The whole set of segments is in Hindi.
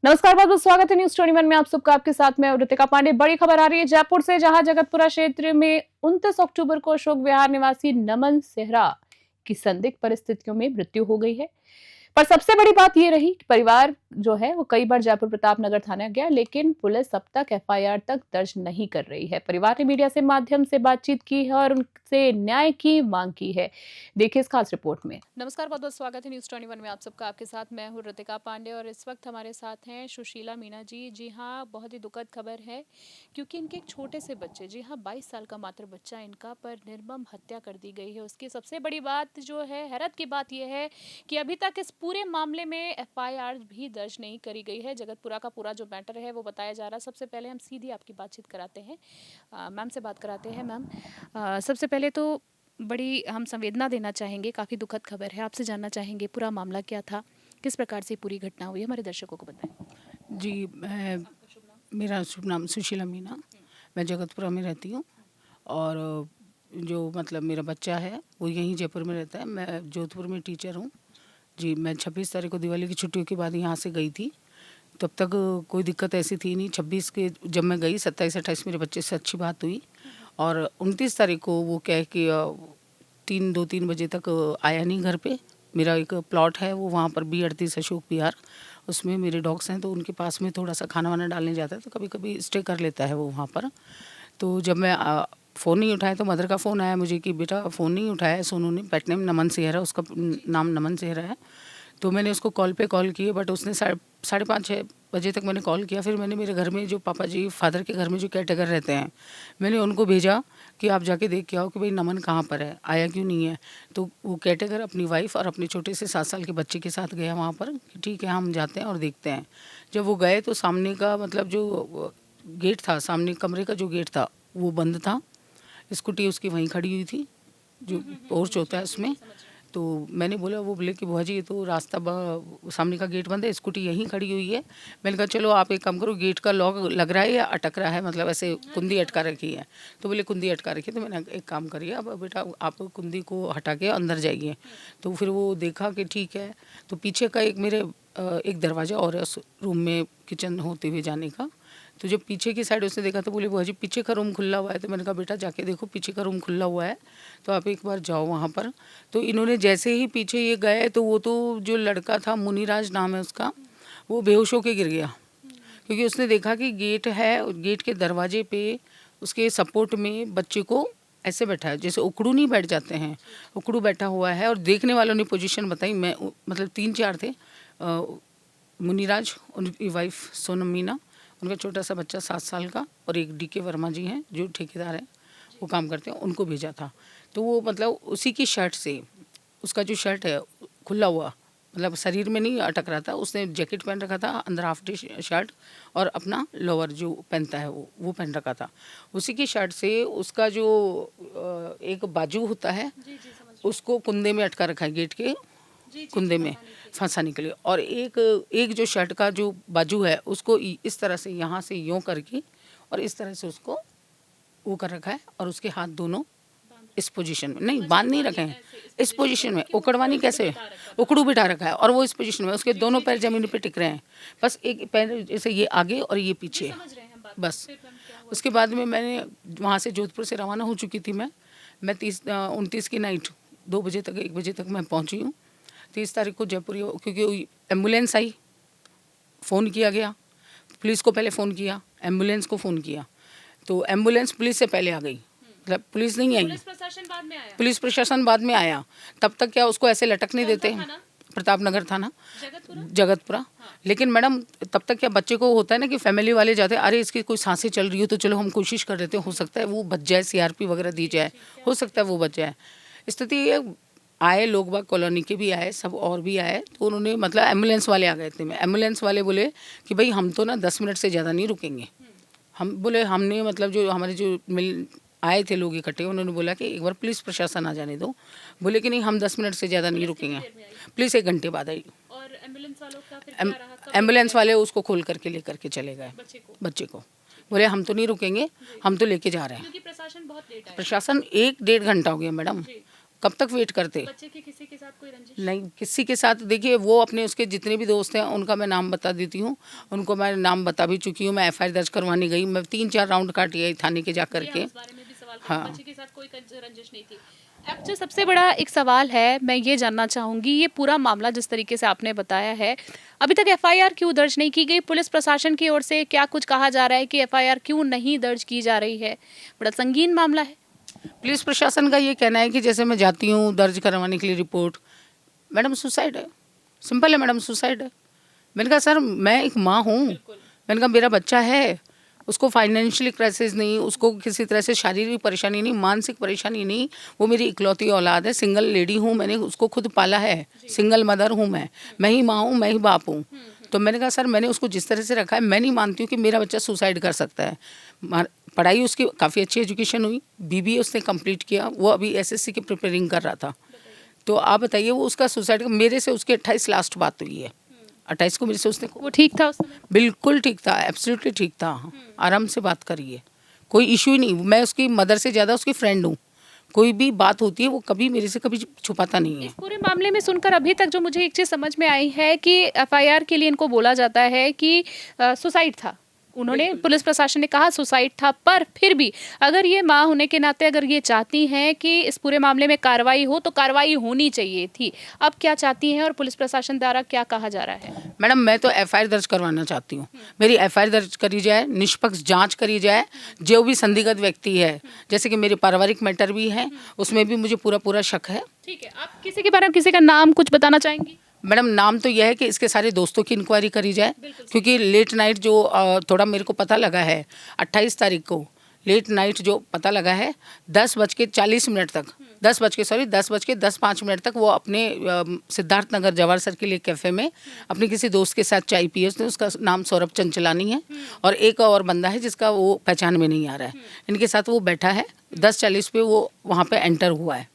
नमस्कार, बहुत बहुत स्वागत है न्यूज 21 में आप सबका। आपके साथ में ऋतिका पांडे। बड़ी खबर आ रही है जयपुर से, जहां जगतपुरा क्षेत्र में 29 अक्टूबर को अशोक विहार निवासी नमन सेहरा की संदिग्ध परिस्थितियों में मृत्यु हो गई है। पर सबसे बड़ी बात यह रही कि परिवार जो है वो कई बार जयपुर प्रताप नगर थाने गया, लेकिन पुलिस अब तक एफआईआर तक दर्ज नहीं कर रही है। परिवार ने मीडिया से माध्यम से बातचीत की है और उनसे न्याय की मांग की है। देखिए इस खास रिपोर्ट में। नमस्कार, बहुत बहुत स्वागत है न्यूज 21 में आप सबका। आपके साथ मैं हूँ ऋतिका पांडे और इस वक्त हमारे साथ हैं सुशीला मीणा जी। जी हाँ, बहुत ही दुखद खबर है क्योंकि इनके एक छोटे से बच्चे, जी हाँ 22 साल का मात्र बच्चा, इनका पर निर्मम हत्या कर दी गई है। उसकी सबसे बड़ी बात जो है, हैरत की बात यह है कि अभी तक इस पूरे मामले में एफआईआर भी दर्ज नहीं करी गई है। जगतपुरा का पूरा जो मैटर है वो बताया जा रहा है। सबसे पहले हम सीधी आपकी बातचीत कराते हैं, मैम से बात कराते हैं। मैम, सबसे पहले तो बड़ी हम संवेदना देना चाहेंगे, काफ़ी दुखद खबर है। आपसे जानना चाहेंगे पूरा मामला क्या था, किस प्रकार से पूरी घटना हुई, हमारे दर्शकों को बताएं। जी, मेरा शुभ नाम सुशीला मीणा, मैं जगतपुरा में रहती हूँ। और जो मतलब मेरा बच्चा है वो यहीं जयपुर में रहता है। मैं जोधपुर में टीचर हूँ। जी, मैं 26 तारीख को दिवाली की छुट्टियों के बाद यहाँ से गई थी। तब तक कोई दिक्कत ऐसी थी नहीं। 26 के जब मैं गई, 27-28 मेरे बच्चे से अच्छी बात हुई। और 29 तारीख को वो क्या है कि 2-3 बजे तक आया नहीं घर पे। मेरा एक प्लॉट है वो वहाँ पर B38 अशोक विहार, उसमें मेरे डॉग्स हैं तो उनके पास में थोड़ा सा खाना वाना डालने जाता है, तो कभी कभी स्टे कर लेता है वो वहाँ पर। तो जब मैं फ़ोन नहीं उठाया तो मदर का फ़ोन आया मुझे कि बेटा फ़ोन नहीं उठाया है सोनू ने। पेट नेम नमन सेहरा, उसका नाम नमन सेहरा है। तो मैंने उसको कॉल पे कॉल किए, बट उसने 5:30-6 बजे तक मैंने कॉल किया। फिर मैंने मेरे घर में जो पापा जी फादर के घर में जो केयरटेकर रहते हैं, मैंने उनको भेजा कि आप जाके देख के आओ कि भाई नमन कहाँ पर है, आया क्यों नहीं है। तो वो केयरटेकर अपनी वाइफ और अपने छोटे से 7 साल के बच्चे के साथ गया वहाँ पर कि ठीक है हम जाते हैं और देखते हैं। जब वो गए तो सामने का मतलब जो गेट था, सामने कमरे का जो गेट था वो बंद था। स्कूटी उसकी वहीं खड़ी हुई थी, जो पोर्च होता है उसमें। तो मैंने बोला, वो बोले कि बुआ जी ये तो रास्ता सामने का गेट बंद है, स्कूटी यहीं खड़ी हुई है। मैंने कहा चलो आप एक काम करो, गेट का लॉक लग रहा है या अटक रहा है, मतलब ऐसे कुंदी अटका रखी है। तो बोले कुंदी अटका रखी है। तो मैंने एक काम करिए, अब बेटा आप कुंदी को हटा के अंदर जाइए। तो फिर वो देखा कि ठीक है। तो पीछे का एक मेरे एक दरवाज़ा और है उस रूम में, किचन होते हुए जाने का। तो जब पीछे की साइड उसने देखा तो बोले बुआ जी पीछे का रूम खुला हुआ है। तो मैंने कहा बेटा जाके देखो पीछे का रूम खुला हुआ है, तो आप एक बार जाओ वहाँ पर। तो इन्होंने जैसे ही पीछे ये गए तो वो तो जो लड़का था, मुनिराज नाम है उसका, वो बेहोश होके गिर गया। क्योंकि उसने देखा कि गेट है और गेट के दरवाजे पे उसके सपोर्ट में बच्चे को ऐसे बैठा है, जैसे उकड़ू नहीं बैठ जाते हैं, उकड़ू बैठा हुआ है। और देखने वालों ने पोजीशन बताई, मैं मतलब 3-4 थे, मुनिराज, उनकी वाइफ सोनम मीना, उनका छोटा सा बच्चा 7 साल का, और एक DK वर्मा जी हैं जो ठेकेदार हैं, वो काम करते हैं, उनको भेजा था। तो वो मतलब उसी की शर्ट से, उसका जो शर्ट है खुला हुआ, मतलब शरीर में नहीं अटक रहा था, उसने जैकेट पहन रखा था, अंदर हाफ टी शर्ट और अपना लोअर जो पहनता है वो पहन रखा था। उसी की शर्ट से उसका जो एक बाजू होता है उसको कुंदे में अटका रखा है, गेट के कुंदे में फंसाने के लिए। और एक जो शर्ट का जो बाजू है उसको इस तरह से यहाँ से यूँ करके और इस तरह से उसको वो कर रखा है, और उसके हाथ दोनों इस पोजीशन में, नहीं बांध नहीं रखे हैं, इस पोजीशन में। उकड़वानी कैसे, उकड़ू बिठा रखा है और वो इस पोजीशन में, उसके दोनों पैर जमीन पे टिक रहे हैं, बस एक पैर जैसे ये आगे और ये पीछे, बस। उसके बाद में मैंने वहाँ से जोधपुर से रवाना हो चुकी थी। मैं 29 की नाइट 2 बजे तक 1 बजे तक मैं पहुँची हूँ। 30 तारीख को जयपुर, क्योंकि एम्बुलेंस आई, फ़ोन किया गया, पुलिस को पहले फ़ोन किया, एम्बुलेंस को फ़ोन किया, तो एम्बुलेंस पुलिस से पहले आ गई, मतलब पुलिस नहीं आई, पुलिस प्रशासन बाद में आया। तब तक क्या उसको ऐसे लटकने देते, प्रताप नगर थाना, जगतपुरा। लेकिन मैडम तब तक क्या बच्चे को होता है ना कि फैमिली वाले जाते हैं, अरे इसकी कोई सांसें चल रही हो तो चलो हम कोशिश कर देते हैं, हो सकता है वो बच जाए, CRP वगैरह दी जाए, हो सकता है वो बच जाए। स्थिति आए लोग बाग, कॉलोनी के भी आए, सब और भी आए, तो उन्होंने मतलब एम्बुलेंस वाले आ गए थे। एम्बुलेंस वाले बोले कि भाई हम तो ना 10 मिनट से ज़्यादा नहीं रुकेंगे। हम बोले, हमने मतलब जो हमारे जो मिल आए थे लोग इकट्ठे, उन्होंने बोला कि एक बार पुलिस प्रशासन आ जाने दो। बोले कि नहीं हम 10 मिनट से ज़्यादा नहीं रुकेंगे। पुलिस 1 घंटे बाद आई। और एम्बुलेंस वालों का फिर क्या रहा? एम्बुलेंस वाले उसको खोल करके लेकर के चले गए, बच्चे को। बोले हम तो नहीं रुकेंगे, हम तो लेके जा रहे हैं। क्योंकि प्रशासन बहुत लेट आया। प्रशासन 1-1.5 घंटा हो गया मैडम, कब तक वेट करते? बच्चे के किसी के साथ कोई रंजिश? नहीं, किसी के साथ देखिए, वो अपने उसके जितने भी दोस्त हैं उनका मैं नाम बता देती हूँ, उनको मैं नाम बता भी चुकी हूँ। मैं एफआईआर दर्ज करवाने गई, मैं 3-4 राउंड काटी है थाने के जा करके। इस बारे में भी सवाल हाँ। बच्चे के साथ कोई रंजिश नहीं थी। अब जो सबसे बड़ा एक सवाल है, मैं ये जानना चाहूंगी, ये पूरा मामला जिस तरीके से आपने बताया है, अभी तक एफआईआर क्यों दर्ज नहीं की गई? पुलिस प्रशासन की ओर से क्या कुछ कहा जा रहा है कि एफआईआर क्यों नहीं दर्ज की जा रही है? बड़ा संगीन मामला है। पुलिस प्रशासन का ये कहना है कि जैसे मैं जाती हूँ दर्ज करवाने के लिए रिपोर्ट, मैडम सुसाइड है, सिंपल है मैडम, सुसाइड है। मैंने कहा सर मैं एक माँ हूँ, मैंने कहा मेरा बच्चा है, उसको फाइनेंशियली क्राइसिस नहीं, उसको किसी तरह से शारीरिक परेशानी नहीं, मानसिक परेशानी नहीं, वो मेरी इकलौती औलाद है, सिंगल लेडी हूँ, मैंने उसको खुद पाला है, सिंगल मदर हूँ मैं ही माँ हूँ, मैं ही बाप हूँ। तो मैंने कहा सर मैंने उसको जिस तरह से रखा है, मैं नहीं मानती हूँ कि मेरा बच्चा सुसाइड कर सकता है। पढ़ाई उसकी काफ़ी अच्छी एजुकेशन हुई, बीबीए उसने कंप्लीट किया, वो अभी एसएससी की प्रिपेयरिंग कर रहा था। तो आप बताइए, वो उसका सुसाइड, मेरे से उसके 28 लास्ट बात हुई है, 28 को मेरे से उसने, वो ठीक था उस समय? बिल्कुल ठीक था, एब्सोल्युटली ठीक था, आराम से बात करिए, कोई इशू ही नहीं। मैं उसकी मदर से ज़्यादा उसकी फ्रेंड हूँ, कोई भी बात होती है वो कभी मेरे से कभी छुपाता नहीं है। इस पूरे मामले में सुनकर अभी तक जो मुझे एक चीज समझ में आई है कि एफआईआर के लिए इनको बोला जाता है कि सुसाइड था, उन्होंने, पुलिस प्रशासन ने कहा सुसाइड था, पर फिर भी अगर ये माँ होने के नाते अगर ये चाहती हैं कि इस पूरे मामले में कार्रवाई हो तो कार्रवाई होनी चाहिए थी। अब क्या चाहती हैं और पुलिस प्रशासन द्वारा क्या कहा जा रहा है? मैडम मैं तो एफआईआर दर्ज करवाना चाहती हूँ, मेरी एफआईआर दर्ज करी जाए, निष्पक्ष जांच करी जाए, जो भी संदिग्ध व्यक्ति है, जैसे कि मेरे पारिवारिक मैटर भी है, उसमें भी मुझे पूरा शक है। ठीक है, आप किसी के बारे में, किसी का नाम कुछ बताना चाहेंगी? मैडम नाम तो यह है कि इसके सारे दोस्तों की इंक्वायरी करी जाए, क्योंकि लेट नाइट जो थोड़ा मेरे को पता लगा है, 28 तारीख को लेट नाइट जो पता लगा है, 10:40 तक, 10:05 तक वो अपने सिद्धार्थ नगर जवाहर सर्किल एक कैफ़े में अपने किसी दोस्त के साथ चाय पिए, उसका नाम सौरभ चंचलानी है, और एक और बंदा है जिसका वो पहचान में नहीं आ रहा है, इनके साथ वो बैठा है। 10:40 पे वो वहाँ पे एंटर हुआ है,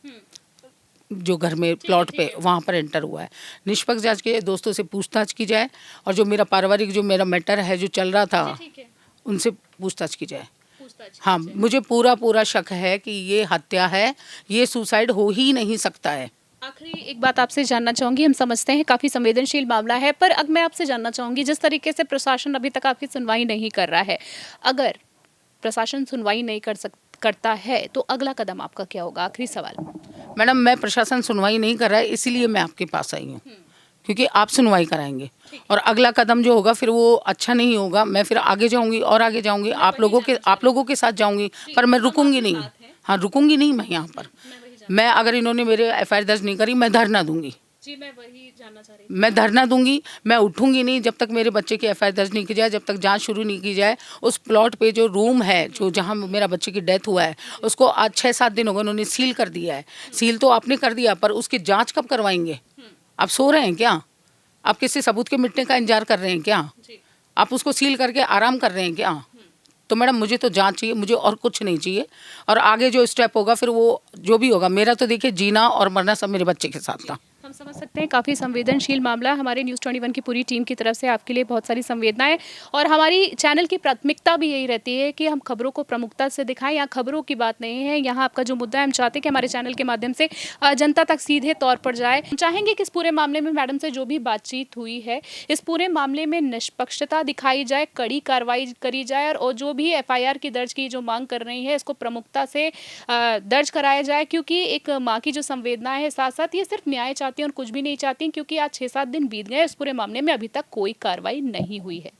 जो घर में प्लॉट पे वहाँ पर एंटर हुआ है। निष्पक्ष जांच के दोस्तों से पूछताछ की जाए, और जो मेरा पारिवारिक जो मेरा मैटर है जो चल रहा था, उनसे पूछताछ की जाए। हाँ, मुझे पूरा शक है कि ये हत्या है, ये सुसाइड हो ही नहीं सकता है। आखिरी एक बात आपसे जानना चाहूंगी, हम समझते हैं काफ़ी संवेदनशील मामला है, पर अब मैं आपसे जानना चाहूंगी, जिस तरीके से प्रशासन अभी तक आपकी सुनवाई नहीं कर रहा है, अगर प्रशासन सुनवाई नहीं करता है तो अगला कदम आपका क्या होगा? आखिरी सवाल। मैडम मैं प्रशासन सुनवाई नहीं कर रहा है, इसीलिए मैं आपके पास आई हूँ, क्योंकि आप सुनवाई कराएंगे, और अगला कदम जो होगा फिर वो अच्छा नहीं होगा, मैं फिर आगे जाऊंगी और आगे जाऊंगी, आप लोगों के साथ जाऊंगी, पर मैं रुकूंगी नहीं। हाँ, रुकूंगी नहीं मैं यहाँ पर। मैं अगर इन्होंने मेरे एफआईआर दर्ज नहीं करी, मैं धरना दूंगी। जी, मैं वही जानना चाह रही थी। मैं धरना दूंगी, मैं उठूंगी नहीं जब तक मेरे बच्चे की एफआईआर दर्ज नहीं की जाए, जब तक जांच शुरू नहीं की जाए। उस प्लॉट पे जो रूम है, जो जहां मेरा बच्चे की डेथ हुआ है, उसको आज 6-7 दिन हो गए उन्होंने सील कर दिया है। सील तो आपने कर दिया, पर उसकी जांच कब करवाएंगे? आप सो रहे हैं क्या? आप किसी सबूत के मिटने का इंतजार कर रहे हैं क्या? आप उसको सील करके आराम कर रहे हैं क्या? तो मैडम मुझे तो जांच चाहिए, मुझे और कुछ नहीं चाहिए, और आगे जो स्टेप होगा फिर वो जो भी होगा, मेरा तो देखिए जीना और मरना सब मेरे बच्चे के साथ था। हम समझ सकते हैं, काफ़ी संवेदनशील मामला। हमारे न्यूज़ 21 की पूरी टीम की तरफ से आपके लिए बहुत सारी संवेदनाएं, और हमारी चैनल की प्राथमिकता भी यही रहती है कि हम खबरों को प्रमुखता से दिखाएं। यहाँ खबरों की बात नहीं है, यहाँ आपका जो मुद्दा है, हम चाहते हैं कि हमारे चैनल के माध्यम से जनता तक सीधे तौर पर जाए। हम चाहेंगे कि इस पूरे मामले में मैडम से जो भी बातचीत हुई है, इस पूरे मामले में निष्पक्षता दिखाई जाए, कड़ी कार्रवाई करी जाए, और जो भी एफआईआर की दर्ज की जो मांग कर रही है, इसको प्रमुखता से दर्ज कराया जाए, क्योंकि एक माँ की जो संवेदनाएं है, साथ साथ ये सिर्फ न्याय चाहती हैं और कुछ भी नहीं चाहती, क्योंकि आज 6-7 दिन बीत गए, इस पूरे मामले में अभी तक कोई कार्रवाई नहीं हुई है।